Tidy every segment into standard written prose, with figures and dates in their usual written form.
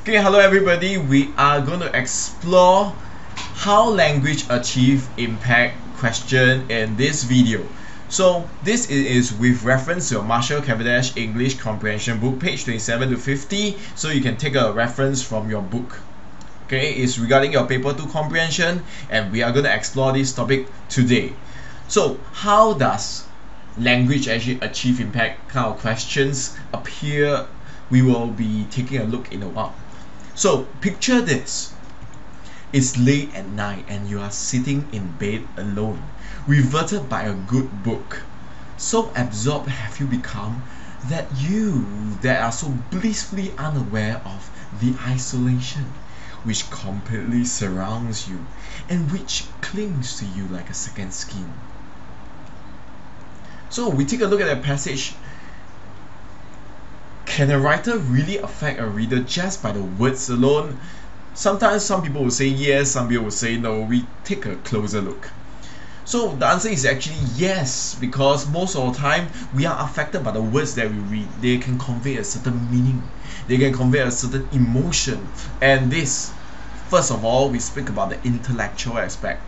Okay, hello everybody. We are going to explore how language achieve impact question in this video. So this is with reference to your Marshall Cavendish English Comprehension book, page 27 to 50. So you can take a reference from your book. Okay, it's regarding your paper 2 comprehension, and we are going to explore this topic today. So how does language actually achieve impact kind of questions appear? We will be taking a look in a while. So picture this. It's late at night and you are sitting in bed alone, riveted by a good book. So absorbed have you become that are so blissfully unaware of the isolation which completely surrounds you and which clings to you like a second skin. So we take a look at that passage. Can a writer really affect a reader just by the words alone? Sometimes some people will say yes, some people will say no. We take a closer look. So the answer is actually yes, because most of the time we are affected by the words that we read. They can convey a certain meaning, they can convey a certain emotion, and this, first of all, we speak about the intellectual aspect.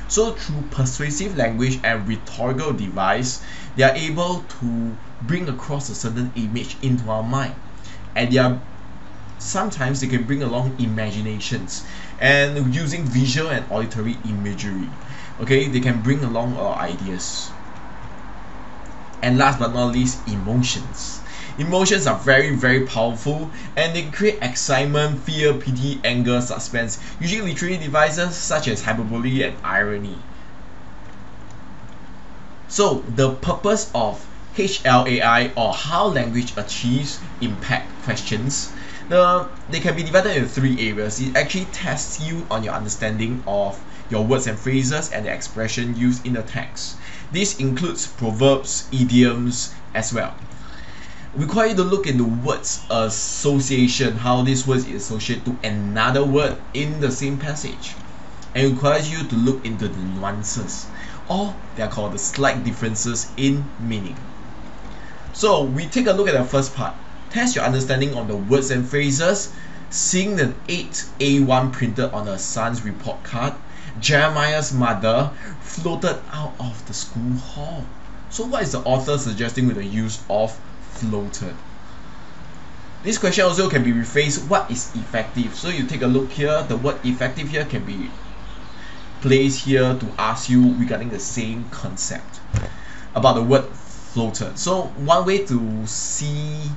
So through persuasive language and rhetorical device, they are able to bring across a certain image into our mind, and sometimes they can bring along imaginations, and using visual and auditory imagery, okay, they can bring along our ideas. And last but not least, emotions. Emotions are very powerful, and they create excitement, fear, pity, anger, suspense, usually literary devices such as hyperbole and irony. So the purpose of HLAI, or how language achieves impact questions, they can be divided into 3 areas. It actually tests you on your understanding of your words and phrases and the expression used in the text. This includes proverbs, idioms as well. Require you to look into words association, how this word is associated to another word in the same passage, and requires you to look into the nuances, or they are called the slight differences in meaning. So we take a look at the first part. Test your understanding on the words and phrases. Seeing the 8A1 printed on her son's report card, Jeremiah's mother floated out of the school hall. So what is the author suggesting with the use of floated? This question also can be rephrased. What is effective? So you take a look here. The word effective here can be placed here to ask you regarding the same concept about the word floated. So one way to see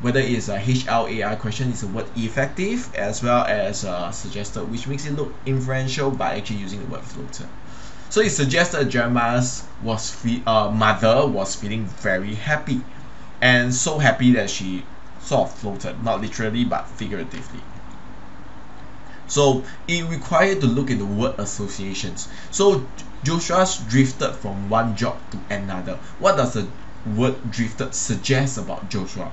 whether it's a HLAI question is the word effective, as well as suggested, which makes it look inferential by actually using the word floated. So it suggested Jeremiah's mother was feeling very happy, and so happy that she sort of floated, not literally but figuratively. So it required to look into word associations. So Joshua's drifted from one job to another. What does the word drifted suggest about Joshua?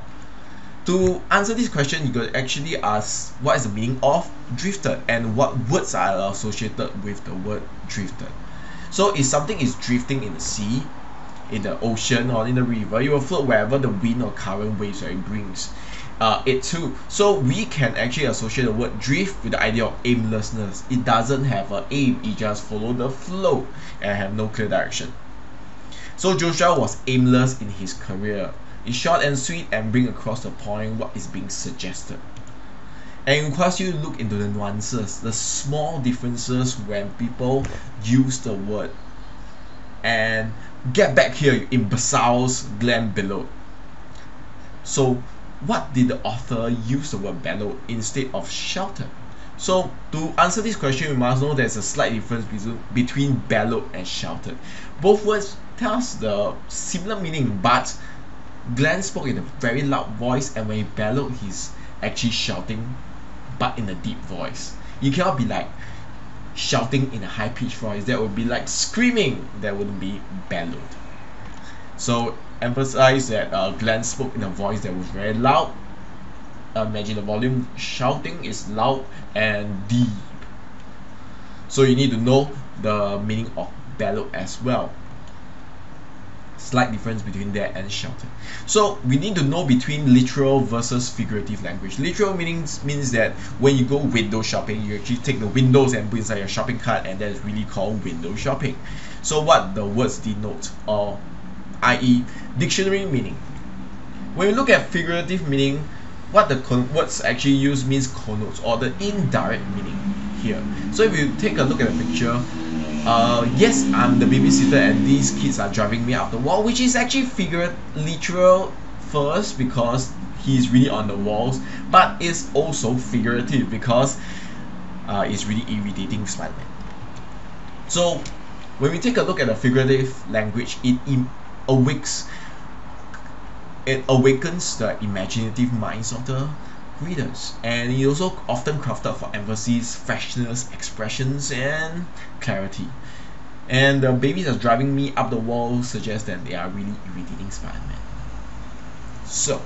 To answer this question, you could actually ask what is the meaning of drifted and what words are associated with the word drifted. So if something is drifting in the sea, in the ocean, or in the river, you will float wherever the wind or current waves brings it to. So we can actually associate the word drift with the idea of aimlessness. It doesn't have an aim, it just follow the flow and have no clear direction. So Joshua was aimless in his career. It's short and sweet and bring across the point what is being suggested. And it requires you to look into the nuances, the small differences when people use the word. And get back here, you imbeciles, Glenn bellowed. So what did the author use the word bellowed instead of shouted? So to answer this question, we must know there's a slight difference between bellowed and shouted. Both words tell us the similar meaning, but Glenn spoke in a very loud voice, and when he bellowed, he's actually shouting, but in a deep voice. You cannot be like shouting in a high-pitched voice. That would be like screaming. That wouldn't be bellowed. So emphasize that Glenn spoke in a voice that was very loud. Imagine the volume. Shouting is loud and deep. So you need to know the meaning of bellowed as well. Slight difference between that and sheltered. So we need to know between literal versus figurative language. Literal means that when you go window shopping, you actually take the windows and put inside your shopping cart, and that is really called window shopping. So what the words denote, or i.e. dictionary meaning. When you look at figurative meaning, what the words actually used means connotes, or the indirect meaning here. So if you take a look at the picture, yes, I'm the babysitter and these kids are driving me up the wall, which is actually literal first because he's really on the walls, but it's also figurative because it's really irritating Spider-Man. So when we take a look at the figurative language, it awakens the imaginative minds of the readers, and it also often crafted for emphasis, freshness, expressions, and clarity. And the babies are driving me up the wall suggests that they are really irritating Spider-Man. So,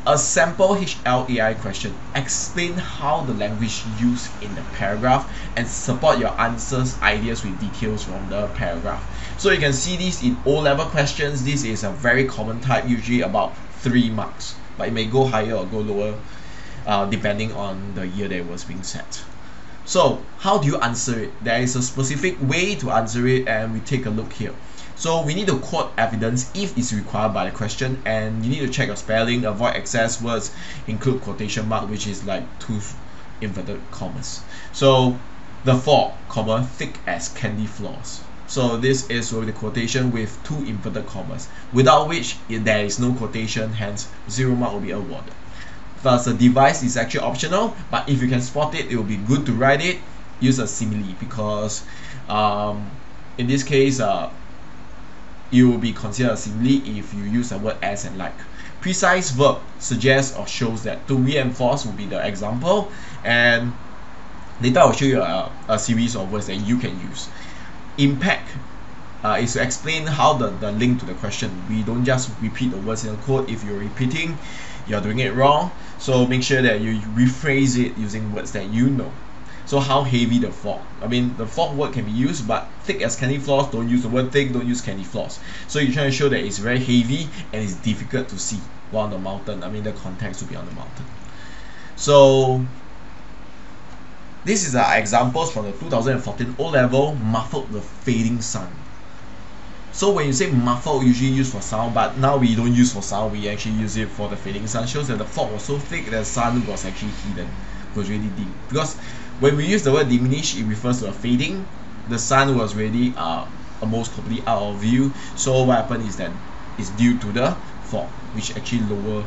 a sample HLAI question: explain how the language used in the paragraph and support your answers ideas with details from the paragraph. So you can see this in O-level questions. This is a very common type, usually about 3 marks, but it may go higher or go lower depending on the year that it was being set. So how do you answer it? There is a specific way to answer it, and we take a look here. So we need to quote evidence if it's required by the question, and you need to check your spelling, avoid excess words, include quotation mark, which is like 2 inverted commas. So the 4, thick as candy floss. So this is with the quotation with 2 inverted commas, without which there is no quotation, hence 0 mark will be awarded. Thus, the device is actually optional, but if you can spot it, it will be good to write it. Use a simile because in this case, it will be considered a simile if you use the word as and like. Precise verb suggests or shows that. To reinforce will be the example, and later I will show you a series of words that you can use. Impact is to explain how the link to the question. We don't just repeat the words in a quote. If you're repeating, you're doing it wrong. So make sure that you rephrase it using words that you know. So how heavy the fog? I mean, the fog word can be used, but thick as candy floss, don't use the word thick, don't use candy floss. So you're trying to show that it's very heavy and it's difficult to see while on the mountain. I mean, the context will be on the mountain. So this is examples from the 2014 O-level, muffled the fading sun. So when you say muffled, usually used for sound, but now we don't use for sound, we actually use it for the fading sun. Shows that the fog was so thick that the sun was actually hidden, was really dim. Because when we use the word diminish, it refers to a fading. The sun was really almost completely out of view. So what happened is that it's due to the fog, which actually lower,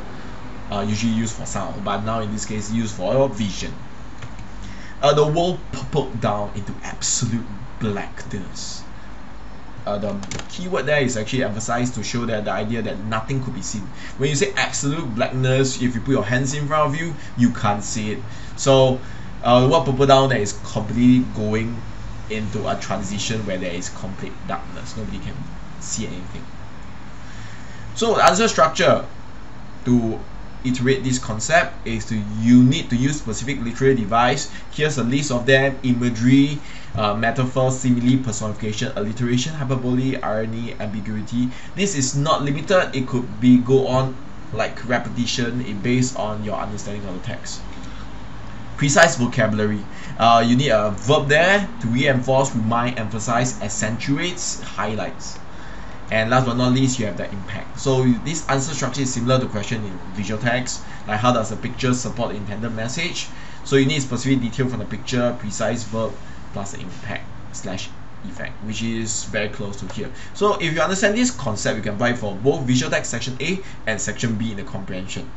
usually used for sound, but now in this case used for vision. The world purpled down into absolute blackness. The keyword there is actually emphasized to show that the idea that nothing could be seen. When you say absolute blackness, if you put your hands in front of you, you can't see it. So the word purple down there is completely going into a transition where there is complete darkness. Nobody can see anything. So the answer structure to iterate this concept is you need to use specific literary device. Here's a list of them: imagery, metaphor, simile, personification, alliteration, hyperbole, irony, ambiguity. This is not limited. It could be go on like repetition, based on your understanding of the text. Precise vocabulary. You need a verb there to reinforce, remind, emphasize, accentuates, highlights. And last but not least, you have the impact. So this answer structure is similar to question in visual text, like how does the picture support the intended message. So you need specific detail from the picture, precise verb, plus the impact / effect, which is very close to here. So if you understand this concept, you can apply for both visual text section A and section B in the comprehension.